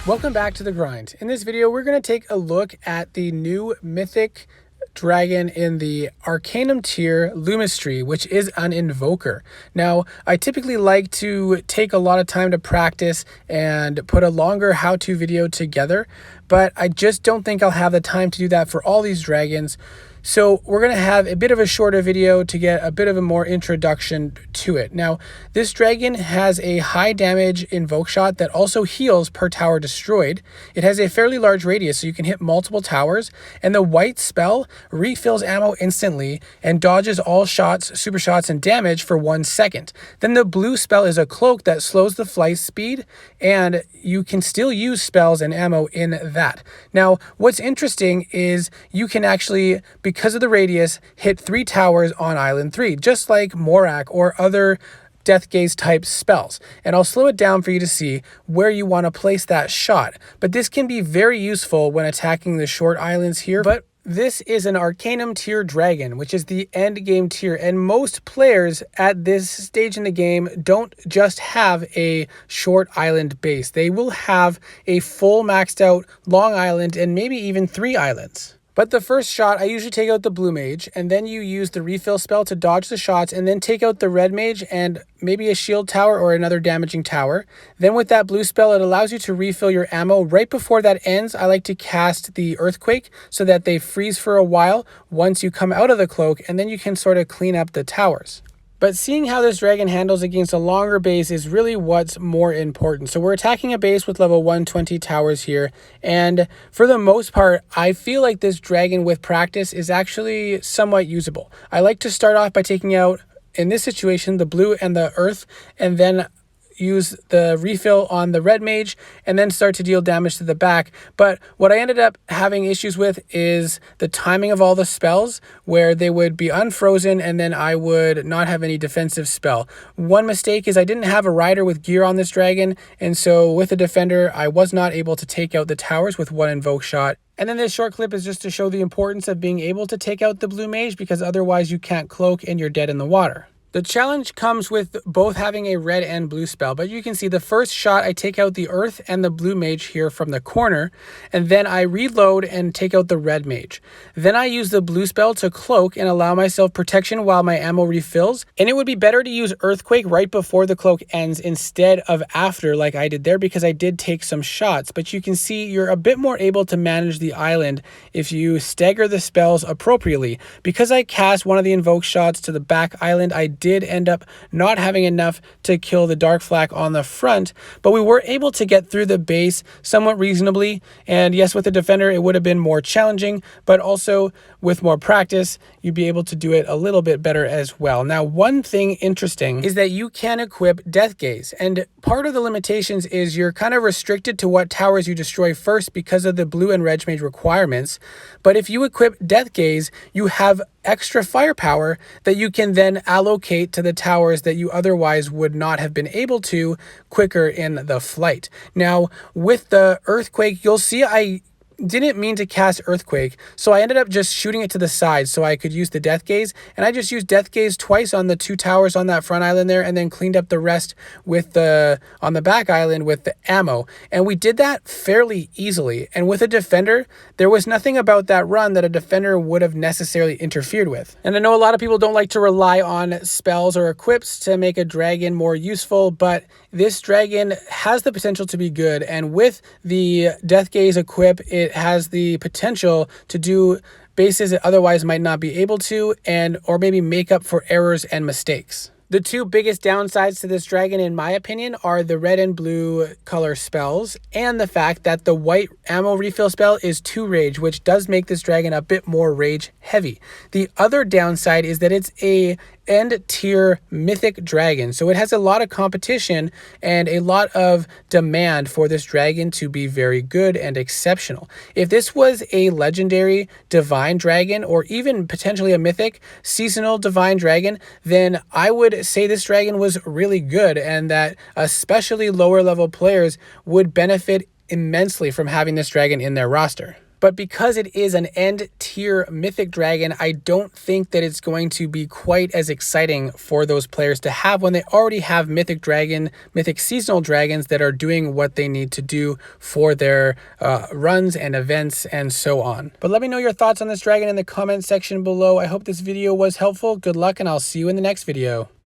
Welcome back to The Grind. In this video, we're going to take a look at the new Mythic dragon in the Arcanum tier, Lumestry, which is an Invoker. Now, I typically like to take a lot of time to practice and put a longer how-to video together, but I just don't think I'll have the time to do that for all these dragons. So we're going to have a bit of a shorter video to get a bit of a more introduction to it. Now, this dragon has a high damage invoke shot that also heals per tower destroyed. It has a fairly large radius, so you can hit multiple towers. And the white spell refills ammo instantly and dodges all shots, super shots, and damage for 1 second. Then the blue spell is a cloak that slows the flight speed, and you can still use spells and ammo in that. Now, what's interesting is you can actually, because of the radius, hit 3 towers on Island 3, just like Morak or other Death Gaze type spells. And I'll slow it down for you to see where you want to place that shot. But this can be very useful when attacking the short islands here. But this is an Arcanum tier dragon, which is the end game tier, and most players at this stage in the game don't just have a short island base. They will have a full maxed out long island and maybe even 3 islands. But the first shot, I usually take out the blue mage, and then you use the refill spell to dodge the shots, and then take out the red mage and maybe a shield tower or another damaging tower. Then with that blue spell, it allows you to refill your ammo. Right before that ends, I like to cast the earthquake so that they freeze for a while once you come out of the cloak, and then you can sort of clean up the towers. But seeing how this dragon handles against a longer base is really what's more important. So we're attacking a base with level 120 towers here. And for the most part, I feel like this dragon with practice is actually somewhat usable. I like to start off by taking out, in this situation, the blue and the earth, and then use the refill on the red mage and then start to deal damage to the back. But what I ended up having issues with is the timing of all the spells, where they would be unfrozen and then I would not have any defensive spell. One mistake is I didn't have a rider with gear on this dragon, and so with a defender I was not able to take out the towers with 1 invoke shot. And then this short clip is just to show the importance of being able to take out the blue mage, because otherwise you can't cloak and you're dead in the water. The challenge comes with both having a red and blue spell, but you can see the first shot I take out the earth and the blue mage here from the corner, and then I reload and take out the red mage. Then I use the blue spell to cloak and allow myself protection while my ammo refills, and it would be better to use earthquake right before the cloak ends instead of after like I did there, because I did take some shots. But you can see you're a bit more able to manage the island if you stagger the spells appropriately. Because I cast one of the invoke shots to the back island, I did end up not having enough to kill the dark flak on the front, but we were able to get through the base somewhat reasonably. And yes, with a defender it would have been more challenging, but also with more practice you'd be able to do it a little bit better as well. Now, one thing interesting is that you can equip Death Gaze, and part of the limitations is you're kind of restricted to what towers you destroy first because of the blue and red mage requirements. But if you equip Death Gaze, you have extra firepower that you can then allocate to the towers that you otherwise would not have been able to quicker in the flight. Now, with the earthquake, you'll see I didn't mean to cast earthquake, so I ended up just shooting it to the side so I could use the Death Gaze, and I just used Death Gaze twice on the 2 towers on that front island there, and then cleaned up the rest with on the back island with the ammo. And we did that fairly easily, and with a defender there was nothing about that run that a defender would have necessarily interfered with. And I know a lot of people don't like to rely on spells or equips to make a dragon more useful, but this dragon has the potential to be good, and with the Death Gaze equip, it has the potential to do bases it otherwise might not be able to, or maybe make up for errors and mistakes. The 2 biggest downsides to this dragon, in my opinion, are the red and blue color spells and the fact that the white ammo refill spell is 2 rage, which does make this dragon a bit more rage heavy. The other downside is that it's a end tier mythic dragon, so it has a lot of competition and a lot of demand for this dragon to be very good and exceptional. If this was a legendary divine dragon, or even potentially a mythic seasonal divine dragon, then I would say this dragon was really good, and that especially lower level players would benefit immensely from having this dragon in their roster. But because it is an end tier mythic dragon, I don't think that it's going to be quite as exciting for those players to have when they already have mythic seasonal dragons that are doing what they need to do for their runs and events and so on. But let me know your thoughts on this dragon in the comment section below. I hope this video was helpful. Good luck, and I'll see you in the next video.